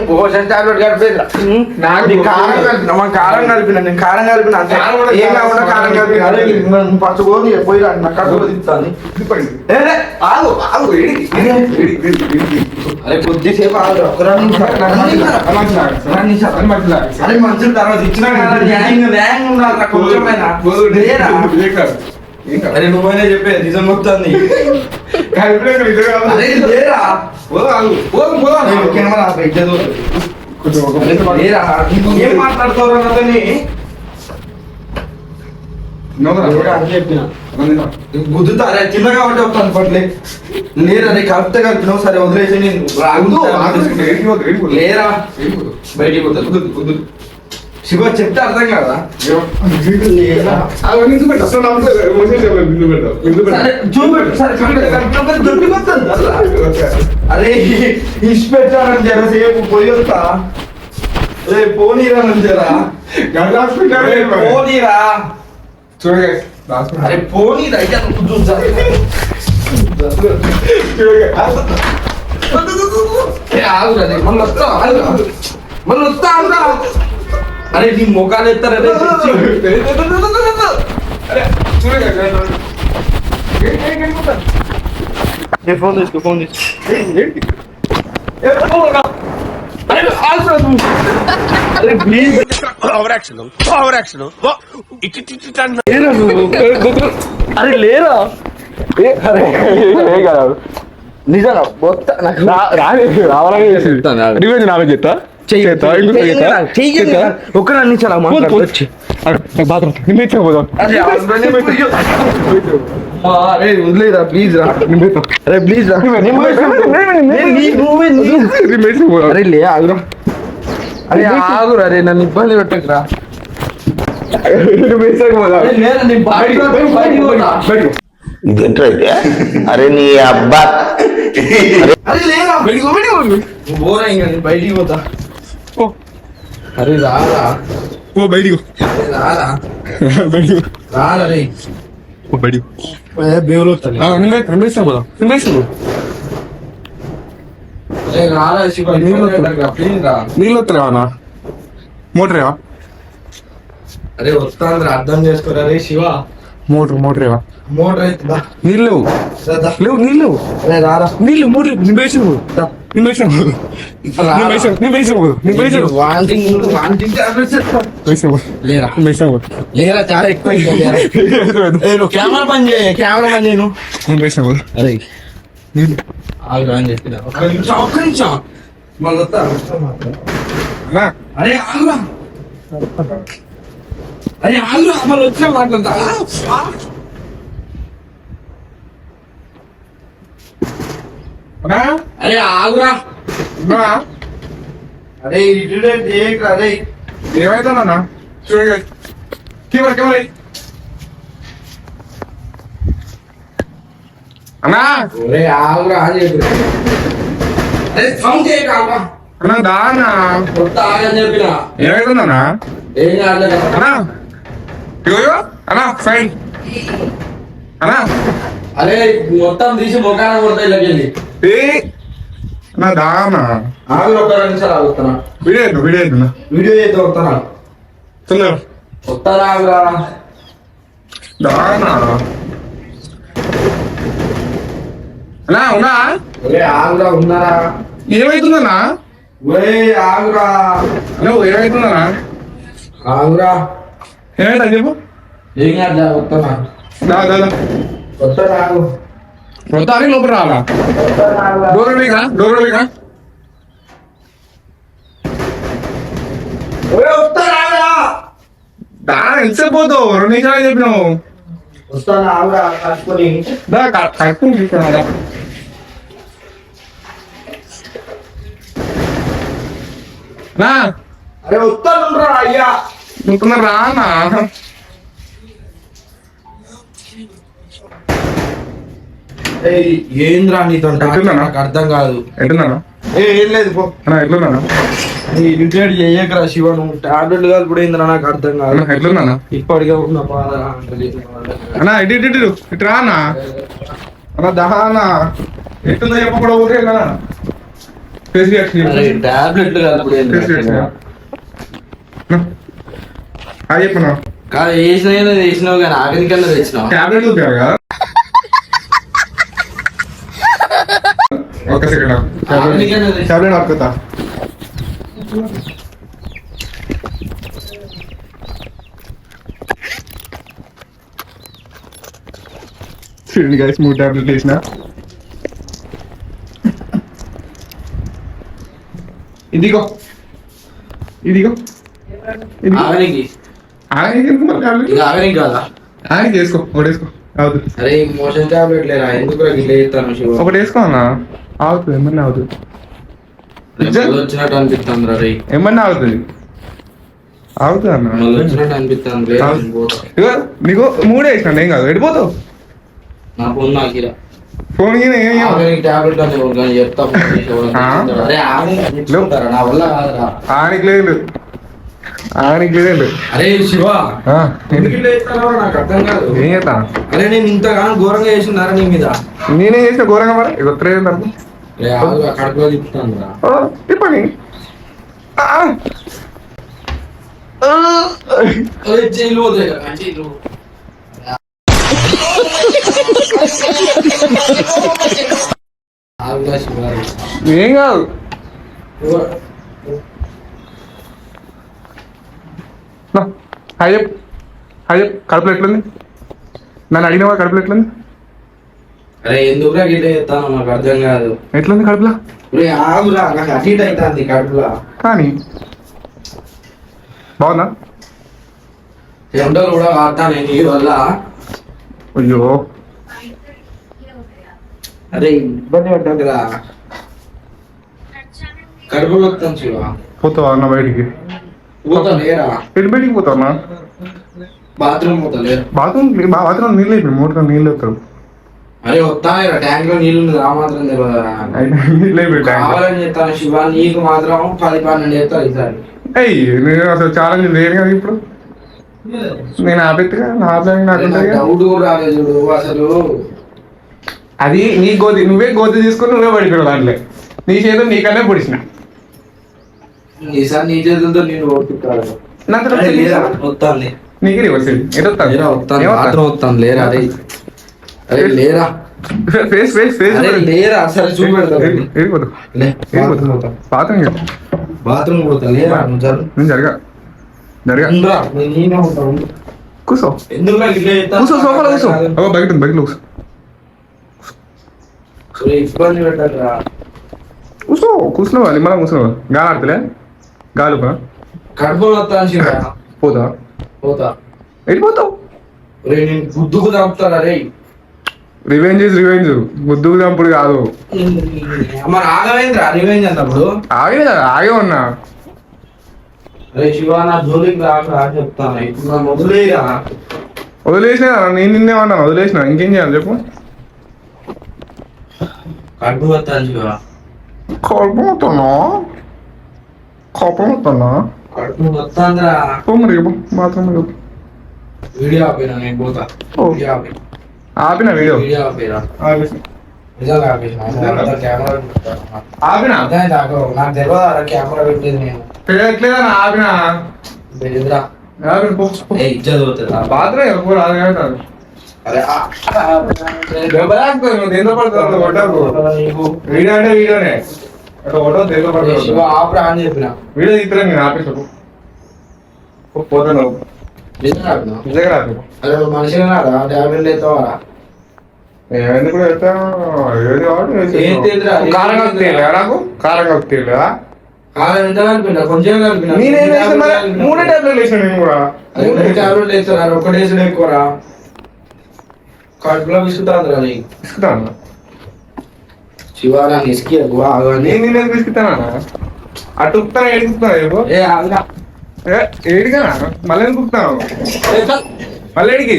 భోజనం టాబ్లెట్ కలిపేది నాకు కారం కలిపిన మా కారం కలిపిన నేను కారం కలిపిన ఏం కాకుండా కారం కలిపిన పచ్చుకోని పోయి నా కడుపు తింటాను. ఆగు ఆగు అరే కొద్దిసేపు ఆగు అరే మంచి తర్వాత ఇచ్చినా కదా న్యాయంగా ఉండాలి కొంచెమైనా. అరే నువ్వైనా చెప్పే నిజం మొత్తాన్ని ఏం మాట్లాడుతావు అతని గుద్దుతారే చిన్న కాబట్టి వస్తాను పట్లే లేరా నీ కలిపితే కలిపినావు సరే వదిలేసి నేను లేరా బయటికి పోతాను. శివ చెప్తే అర్థం కదా అరే ఇన్స్పెక్టర్ జరసేపు పోయి వస్తా రే పోనీరా జరా పోనీరా అరే పోనీరా ఆగురా మళ్ళీ వస్తా మళ్ళీ వస్తా ఆగురా. అరే నీ మొఖాలు ఎత్తారే ఫోన్ తీసుకో ఫోన్ తీసుకో అరే లేరా నిజంగా రావాలని చెప్తా ఒక్క నిమిషాలు వదిలేదా ప్లీజ్ రా అరే ప్లీజ్ రా అరే లే ఆగురా అరే ఆగురా అరే నన్ను ఇబ్బంది పెట్టకురా. ఇదేంటైతే అరే నీ అబ్బా అరే లేరా పోరా ఇంకా బయటికి పోతా. అరే రారా ఓ బయటికి రారా బయటికి రారా రే ఓ బయటికి బేవులు రారా శివ ప్లీజ్ రా. నీళ్ళు వస్తున్నావా మోటర్ ఏవా అరే వస్తాను అర్థం చేసుకోరా రే శివ మోటర్ ఏవా మోటర్ అవుతుందా నీళ్ళు లేవు నీళ్ళు అరే రారా నీళ్ళు మోటర్ నింపేసిన లేరా చాలా ఎక్కువ కెమెరా పని చేయ కెమెరా పని చేయను. అరే ఒక్క నిమిషం మళ్ళీ అరే ఆగురా అరే ఆగురా మళ్ళీ వచ్చా మాట్లాడతా. అరే ఆగురా అరే ఇటుడే అరే ఏమైతుందన్నా చూడ కెమెరా అన్నా అరే ఆగురా అని చెప్పి అరే సౌండ్ చేయక ఆగురా అన్నా దానా కొత్త ఆగని చెప్పిన ఏమైతుందన్నా ఏం కాదు అన్నా ఇగో అన్నా ఫైన్ అన్నా అరే మొత్తం తీసి మొఖాన కొడతా ఇళ్ళకెళ్ళి నా దానా ఆగురా ఒక్క నిమిషాలు ఆగుతున్నా వీడియో చేద్దాం వస్తానా తొందర వస్తానా ఆగురా దానా అన్నా ఉన్నా ఒరే ఆగురా ఉన్నారా ఏమైతుందన్నా ఒరే ఆగురా నువ్వు ఏమైతుందన్నా ఆగురా ఏమైతా చెప్పు ఏం కాదు వస్తానా దా వస్తానా ఆగు వస్తానే లోపల రావాలా డోర్ ఎంతసేపు పోతావు 2 నిమిషాలు చెప్పినావు వస్తానా ఆగురా కలుసుకొని కరెక్ట్ నా అరే వస్తానురా అయ్యా నువ్వు రానా ఏంద్రా నీతో ఎట్లున్నా? నాకు అర్థం కాదు. ఎట్టున్నానా ఏం లేదు పో ఎట్లున్నానా ఇరిటేట్ చేయకరా శివ నువ్వు టాబ్లెట్ ఇప్పుడు ఏందిరా నాకు అర్థం కాదు. ఎట్లున్నానా ఇప్పటికే ఉన్న బాధ అన్నా ఇటు రానా అన్నా దహానా ఎట్టుందో చెప్పకుండా ఊరే కదా ఫేస్ రియాక్షన్ టాబ్లెట్లు ఫేస్ రియాక్షన్ అది చెప్పనా కాదు వేసినా వేసినావు కానీ ఆఖరి కన్నా తెచ్చినావు. టాబ్లెట్ చూపారు కదా ఒక సెకండ్ టాబ్లెట్ ఆపుతా చూడండి గైస్ 3 టాబ్లెట్లు వేసిన ఇదిగో ఇదిగో ఆఖరికి ఆఖరికి కాదా ఆగి వేసుకో ఒకటి వేసుకో అవుతుంది అరే మోషన్ టాబ్లెట్ లేరా ఎందుకు ఇట్లా చేస్తాను శివ ఒకటి వేసుకో అన్న అవుతుంది ఏమన్నా అవుతుంది వచ్చినట్టు అనిపిస్తుంది రే ఏమన్నా అవుతుంది అవుతుంది అన్న మళ్ళీ వచ్చినట్టు అనిపిస్తుంది రే నేను పోతా. ఇగో నీకు 3 వేసిన ఏం కాదు ఎడిపోతావు నా ఫోన్ నాకిరా ఫోన్ ఆఖరికి టాబ్లెట్ అని ఎవరు కానీ చెప్తా ఫోన్ చేసి ఎవరు ఆ? తెచ్చుకుంటారా? అరే ఆఖరికి తెచ్చుకుంటారా? నా వల్ల కాదురా. ఆనికి లేదు అరే శివ ఎందుకు ఇట్లా చేస్తున్నారో నాకు అర్థం కాదు. ఏం చేస్తా అరే నేను ఇంతగానో ఘోరంగా చేసినారా నీ మీద. నేనేం చేసిన ఘోరంగా మరి ఇక ఉత్తరం రే ఆగురా, కడుపులో తిప్పుతాను రా. తిప్పని అరే జైలు పోతాయి కదా, జైలు. ఆగురా శివ. ఏం కాదు హాయ్ చెప్పు కడుపులో ఎట్లుంది నన్ను అడిగిన కడుపులో ఎట్లుంది అరే ఎందుకురా గిట్ల చేస్తాను నాకు అర్థం కాదు. ఎట్లుంది కడుపులో రే ఆగురా, నాకు అటు ఇటు అవుతుంది కడుపులో. కానీ బాగుందా ఎండలు కూడా వాడతాను నీ వల్ల. అయ్యో అరే ఇబ్బంది పడ్డారా, కడుపులో వస్తాను శివ. పోతావా అన్న బయటికి పోతా లేరా, ఎటు బయటికి పోతావా బాత్రూమ్ పోతా లేరా. బాత్రూమ్ నీళ్ళు అయిపోయి మూడు నీళ్ళు వస్తారు అరే వస్తాను ట్యాంక్ లో నీళ్ళు ఉంది ఆ మాత్రం తెలియదా. నీళ్ళు అయిపోయి కావాలని చెప్తాను శివ, నీకు మాత్రం 10-12 చేస్తాను ఈసారి. అయ్యి నేను అసలు ఛాలెంజ్ లేను కదా ఇప్పుడు నేను ఆపెత్తుగా నా ప్లాన్ నాకు డౌట్ కూడా రాలేదు చూడు అసలు. అది నీ గోతి నువ్వే గోతి తీసుకుని నువ్వే పడిపోయావు దాంట్లో నీ చేతులు నీకన్నా పొడిచిన ఈసారి నీ చేతులతో నేను ఓడుకుంటాను. నాకు వస్తాను నీకు రివర్స్ ఎటు లేరా, వస్తాను బాత్రూమ్ వస్తాను లేరా. అరే అరే లేరా, ఫేస్ ఫేస్ ఫేస్ అరే లేరా, సరే చూపెడతా. వెళ్ళిపోదు పాత్రం బాత్రూమ్ పోతా లేరా, నువ్వు జరు. నేను జరగా జరగా ఉండరా, నేనే ఉంటాను. కూర్చో ఎందుకు నాకు ఇట్లా చేస్తావు? కూర్చో సోఫాలో కూర్చో ఓ బయట ఉంది బయటలో కూర్చో అరే ఇబ్బంది పెట్టారా. కూర్చో కూర్చున్నావా నిమ్మలా కూర్చున్నావా గాలి ఆడతలే గాలి పా కడుపులో వస్తాను శివ. పోతా పోతా. వెళ్ళిపోతావు రే నేను గుద్దుకు తాపుతారా రే. రివెంజ్ ఇస్ రివెంజ్ ముద్దుకు చంపుడు కాదు మరి ఆగవేంద్రా రివెంజ్ అన్నప్పుడు. ఆగే ఆగే ఉన్నా రే శివ నా జోలికి రాక చెప్తాను ఇప్పుడు నన్ను వదిలేరా. వదిలేసిన నేను నిన్నేమన్నా వదిలేసిన ఇంకేం చేయాలి చెప్పు కడుపు వస్తాను శివ. కోపం వస్తున్నా కోపం వస్తున్నా కడుపు వస్తాందిరా. మరి మాత్రం వీడియో ఆపేనా, నేను పోతా. ఓ. వీడియో ఆపే. ఆపిన వీడియో వీడియో ఆపేరా. ఆపేసిన నిజంగా ఆపేసిన. కెమెరా పెట్టుకుంటాను. ఆపిన అర్థమైంది నాకు. నాకు తెలియదు కెమెరా పెట్టేది నేను. పెట్టలేదా ఆపిన తెలియదురా. ఆపిన పో ఏ ఇజ్జత్ పోతుందా. బాత్రూమ్ ఎక్కువ రాదు కదా అరే దేంతో పడుతుంది కొట్టకు వీడియో అంటే వీడియోనే అట్లా కొట్టదు దేంతో శివ పడుతుంది ఆపరా అని చెప్పిన. వీడియో తీస్తే నేను ఆపేసాను పోతాను నిజంగా ఆపినా? నిజంగా రాదు అరే నువ్వు మనిషిగా రాదా, టాబ్లెట్ ఎత్తావారా? ఏమైంది కూడా వెళ్తా ఏది ఏం తెలియదురా. కారం కలుపుతాయి నాకు కారం కలుపుతాయి లేదా కాలం ఎంత కలిపినా, కొంచెం కలిపినా. నేనేం చేసిన మరి 3 టాబ్లెట్లు వేసిన నేను కూడా అరే 3 టాబ్లెట్లు వేస్తారా, ఒక్కటి వేసుడు ఎక్కువరా. కడుపులో విసుకుతాందిరా నీకు. ఇసుకుతాను శివ నాకు ఇసుకి ఎక్కువ ఆగని. నేను నేను తీసుకుతానా అటు ఉప్పుతాను ఏడుకుతాను చెప్పు ఏ ఆగురా. ఏడిగానా మళ్ళీ ఎందుకుతాను మళ్ళీ ఏడికి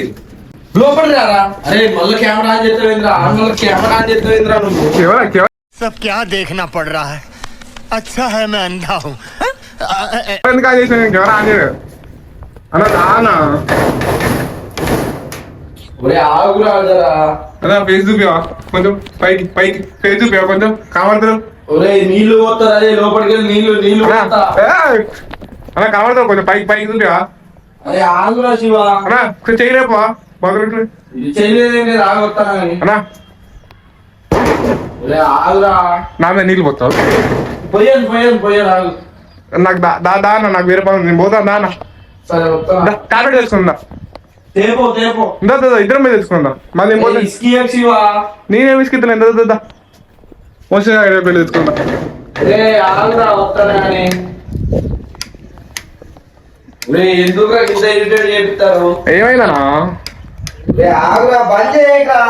లోపల రారా. అరే మళ్ళీ కెమెరా ఆన్ చేస్తావేంద్రా, మళ్ళీ కెమెరా ఆన్ చేస్తావేంద్రా నువ్వు. కేవలం सब क्या देखना पड़ रहा है अच्छा है मैं अंधा हूँ ఎందుకు ఆన్ చేసిన నేను ఎవరు ఆన్ చేయలేదు అన్న రానా ఒరే ఆగురా జరా. అదా ఫేస్ చూపివా కొంచెం పైకి పైకి ఫేస్ చూపివా కొంచెం కామర్తలు ఒరే నీళ్లు పోతారు అదే లోపలికి వెళ్ళి నీళ్లు పోతా. అన్న కనబడతావు కొంచెం పైకి పైకి ఉంటే అరే ఆగురా శివ. అన్నా చేయలేపా బాగా చేయలేదండి రాగొస్తానా కానీ. అన్నా ఒరే ఆగురా. నా మీద నీళ్ళు పోతావు. పోయాను ఆగు. నాకు దా అన్న నాకు వేరే పని నేను పోతా దాన్న. సరే వస్తా. టాబ్లెట్ తెలుసుకుందా తేపో ఇద్దరం మీద తెలుసుకుందా మళ్ళీ ఏం పోతే ఇస్కీ శివ. నేనేమి ఇసుకిద్దా ఎంత మోసం తెచ్చుకుందా. రే ఆగురా వస్తానా కానీ. ఎందుకు ఇంత ఇరిటేట్ చేపిస్తారు? ఏమైందనా ఆగురా బంద్ చేయరా.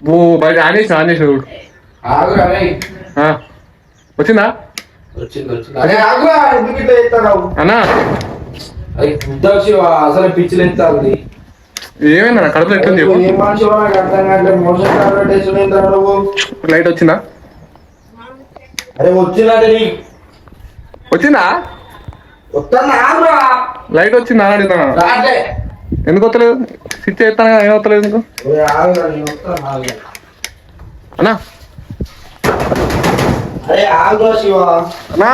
ఓ బయట ఆనేసి ఆగురా రే. వచ్చిందా వచ్చింది. అరే ఆగురా ఎందుకు ఇట్లా చేస్తావు అన్నా? అది కుద్దాం శివ అసలు పిచ్చిలు ఎత్తాలి. ఏమైందన్నా కడుపులో ఎట్లుంది చెప్పు. ఏం మనిషి నాకు అర్థం కావట్లేదు. మోషన్ టాబ్లెట్ వేసుకుని నువ్వు. లైట్ వచ్చిందా? అరే వచ్చిందంటే నీ వచ్చిందా? వస్తాను ఆగురా. లైట్ వచ్చిందా అని అడుగుతాను. రాట్లే. ఎందుకు వస్తలేదు? స్విచ్ చేస్తాను కదా ఏం వస్తలేదు ఎందుకు ఆగురా నేను వస్తాను ఆగురా. అన్నా? అరే ఆగురా శివ. అన్నా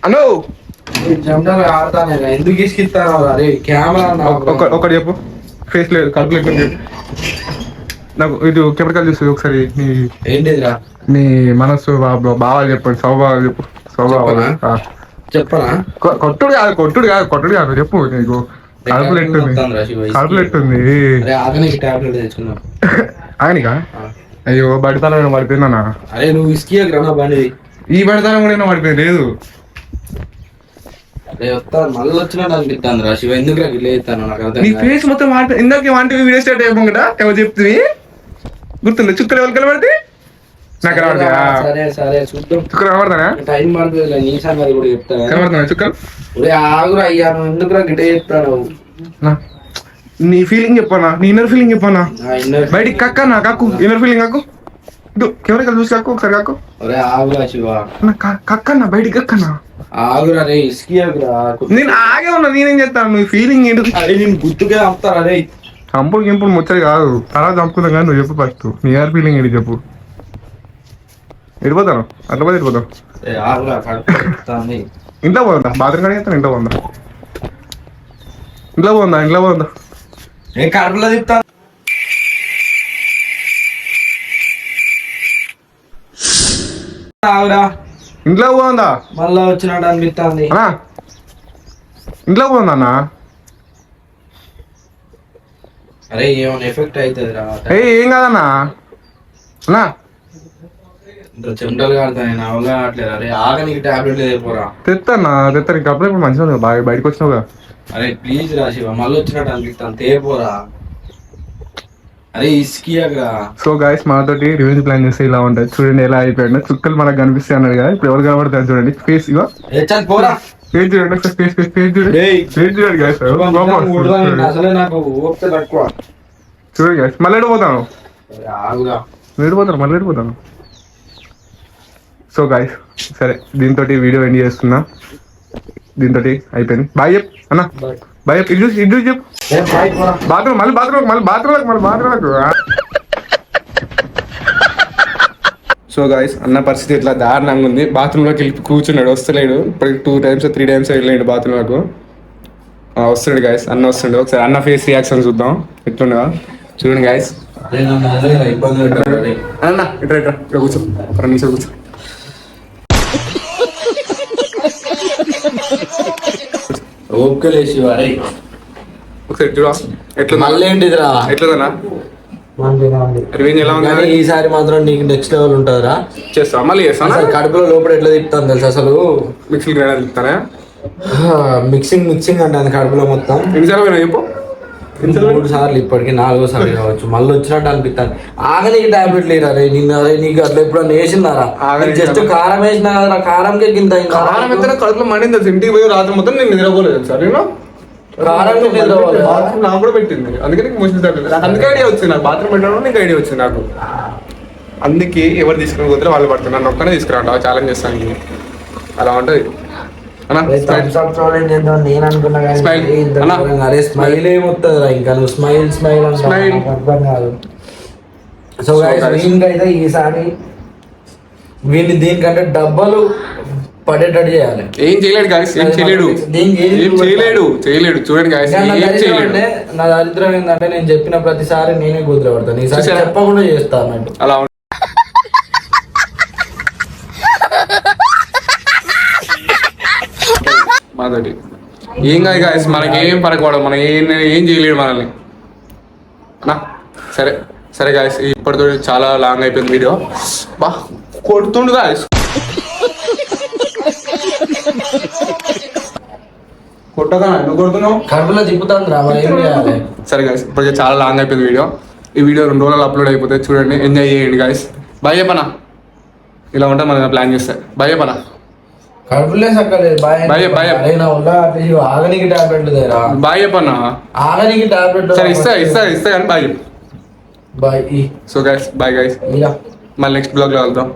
అను జంటలు ఆడతానే ఎందుకు ఇసుకిస్తాను? అరే కెమెరా ఒకటి చెప్పు. ఫేస్ లేదు కడుపులో ఎట్లుంది చెప్పు నాకు. ఇది కెమెరా చూసి ఒకసారి ఏంటిదిరా నీ మనసు బాగా చెప్పండి. స్వభావాలు చెప్పు. స్వభావాలు చెప్పనా? కొట్టుడు కాదు చెప్పు. నీకు కడుపులు ఎట్టుంది? కడుపులు ఎట్టుంది? టాబ్లెట్ తెచ్చుకున్నా. ఆయనకా? అయ్యో బడితనం పడిపోయిందన్నా. అరే నువ్వు ఇసుకి బండి. ఈ బడితనం కూడా నేను పడిపోయింది లేదు. అరే వస్తా మళ్ళీ వచ్చినట్టు అనిపిస్తాను రా శివ. ఎందుకు ఇస్తాను నాకు అర్థం. నీ ఫేస్ మొత్తం ఇందాక వాంటి వీడియో స్టార్ట్ అయిపోయి కదా ఎవరు చెప్తుంది గుర్తుంది? చుక్కలు ఎవరు కలబడితే నాకు సరే సరే చూద్దాం. చుక్కలు కనబడతానా? టైం పడుతుంది నీ సంగతి కూడా చెప్తాను. కనబడతానా చుక్కలు? ఆగురా అయ్యా నువ్వు ఎందుకు గిట్ట చెప్తాను? నీ ఫీలింగ్ చెప్పనా? నీ ఇన్నర్ ఫీలింగ్ చెప్పనా? బయటికి కక్కనా కక్కు. ఇన్నర్ ఫీలింగ్ కక్కు. కెమెరా చూసి కక్కు ఒకసారి కక్కు. ఆగురా శివ. కక్కన్నా బయటికి కక్కన్నా. ఆగురా రే ఇసుకి ఆగురా. నేను ఆగే ఉన్నా. నేనేం చేస్తాను? నీ ఫీలింగ్ ఏంటి? అరే నేను గుర్తుగా చంపుతారా రే. చంపుడు గింపుడు ముచ్చడి కాదు. తర్వాత చంపుకుందాం కానీ నువ్వు చెప్పు ఫస్ట్. నీ ఇన్నర్ ఫీలింగ్ ఏంటి చెప్పు. ఎడిపోతాను అట్లా పోతే ఎడిపోతావు. ఇంట్లో పోదా? బాత్రూమ్ కాడ చేస్తాను. ఇంట్లో పోందా? ఇంట్లో పోందా? ఏ కడుపులో తిప్పుతా. ఆగురా. ఇంట్లో పోందా? మళ్ళా వచ్చినట్టు అనిపిస్తుంది. అన్నా ఇంట్లో పోందా అన్న? అరే ఏమైనా ఎఫెక్ట్ అవుతుంది రా. ఏం కాదన్నా అన్నా. చెమటలు కాడతాయి నా వల్ల కావట్లేదు. అరే ఆగనికి టాబ్లెట్ లేకపోరా. తెస్తాను నీకు అప్పుడే ఇప్పుడు మంచిగా బాగా బయటకు వచ్చినావుగా. అరే ప్లీజ్ రా శివ మళ్ళీ వచ్చినట్టు అనిపిస్తాను. తేపోరా. అరే ఇసుకియాగా. సో గైస్ మనతోటి రివెంజ్ ప్లాన్ చేస్తే ఇలా ఉంటుంది. చూడండి ఎలా అయిపోయాడు. చుక్కలు మనకు కనిపిస్తాయి అన్నాడు కదా. ఇప్పుడు ఎవరు కనబడతారు చూడండి. ఫేస్ ఇగో పోరా. ఫేస్ చూడండి. ఫేస్ చూడండి గైస్. అసలే నాకు ఓపిక తక్కువ. చూడండి గైస్. మళ్ళీ ఎడిపోతాను. ఆగురా. మళ్ళీ ఎడిపోతాను. సో గైస్ సరే దీంతో వీడియో ఎండ్ చేస్తున్నా. దీంతో అయిపోయింది. బాయ్ చెప్పు అన్న. బాయ్ చెప్పు. ఇటు చెప్పు. బాత్రూమ్ మళ్ళీ బాత్రూమ్లకు. సో గాయస్ అన్న పరిస్థితి ఇట్లా దారుణంగా ఉంది. బాత్రూంలోకి వెళ్ళి కూర్చున్నాడు. వస్తలేడు. ఇప్పటికి 2 times 3 times వెళ్ళాడు బాత్రూంలోకి. వస్తాడు గాయస్. అన్న వస్తుండే. ఒకసారి అన్న ఫేస్ రియాక్షన్ చూద్దాం ఎట్లుండగా. చూడండి గాయస్. అన్న ఇట్లా కూర్చో. 2 నిమిషాలు కూర్చో. ఓపికలేసి వారే ఒకసారి చూడ ఎట్లా మళ్ళీ ఏంటిదిరా ఎట్లదన్నా రివెంజ్ ఎలా ఉంది? ఈసారి మాత్రం నీకు నెక్స్ట్ లెవెల్ ఉంటుందిరా. చేస్తా మళ్ళీ చేస్తాను. కడుపులో లోపల ఎట్లా తిప్పుతాను తెలుసు అసలు. Mixing grinder తిప్పుతానా? మిక్సింగ్ అంటే కడుపులో మొత్తం. ఎన్నిసార్లు పోయినా చెప్పు. 3 సార్లు ఇప్పటికి 4వ సారి కావచ్చు. మళ్ళీ వచ్చినట్టు అనిపిస్తాను. ఆగనికి టాబ్లెట్ లేరా రే. నిన్న నీకు అట్లా ఎప్పుడన్నా వేసిందారా? జస్ట్ కారం వేసినా కదరా. కారంకే గింత కారం అయితే కడుపులో మండింది తెలుసు. ఇంటికి పోయి రాత్రి మొత్తం నేను నిద్రపోలేదు సార్. నేను బాత్రూమ్ నాకు కూడా పెట్టింది. అందుకే నీకు మోషన్ నాకు అందుకే ఐడియా వచ్చింది. నాకు బాత్రూమ్ పెట్టడం నీకు ఐడియా వచ్చింది నాకు. అందుకే ఎవరు తీసుకుని పోతే వాళ్ళు పడుతున్నారు. నన్ను ఒక్కనే తీసుకురా ఛాలెంజ్ చేస్తాను. అలా ఉంటుంది. నేను అనుకున్నా స్మైల్ ఏమొస్తుందిరా. ఇంకా నువ్వు స్మైల్ అర్థం కాదు. సో వీనికైతే ఈసారి వీడిని దీనికంటే డబ్బలు పడేటట్టు చేయాలి. ఏం చేయలేడు గాయస్, ఏం చేయలేడు, ఏం చేయలేడు. చూడండి గాయస్, ఏం చేయలేడు. నా దరిద్రం ఏంటంటే నేను చెప్పిన ప్రతిసారి నేనే కుదిరపడతాను, ఈసారి చెప్పకుండా చేస్తా అన్నట్టు. అలా మాతోటి ఏం కాదు గాయస్, మనకి ఏం పరకపడదు, మనం ఏం చేయలేడు మనల్ని. సరే సరే గాయస్, ఇప్పటితో చాలా లాంగ్ అయిపోయింది వీడియో. బా కొడుతుండు గాయస్, కొట్టగా నువ్వు కొడుతున్నావు, కడుపులో తిప్పుతాను రా, మరి ఏం చేయాలి. సరే గాయస్, ఇప్పటికే చాలా లాంగ్ అయిపోయింది వీడియో. ఈ వీడియో 2 రోజులు అప్లోడ్ అయిపోతుంది, చూడండి, ఎంజాయ్ చేయండి గాయస్. బాయ్ చెప్పనా, ఇలా ఉంటా మనం ప్లాన్ చేస్తే. బాయ్ చెప్పనా, కడుపులే సక్కలేదు. ఆగనికి టాబ్లెట్లు దేరా, బాయ్ చెప్పనా, ఆగనికి టాబ్లెట్ సరే ఇస్తా కానీ బాయ్ చెప్పు. Bye. So guys, bye guys, మళ్ళీ నెక్స్ట్ బ్లాగ్ లో వెళ్దాం.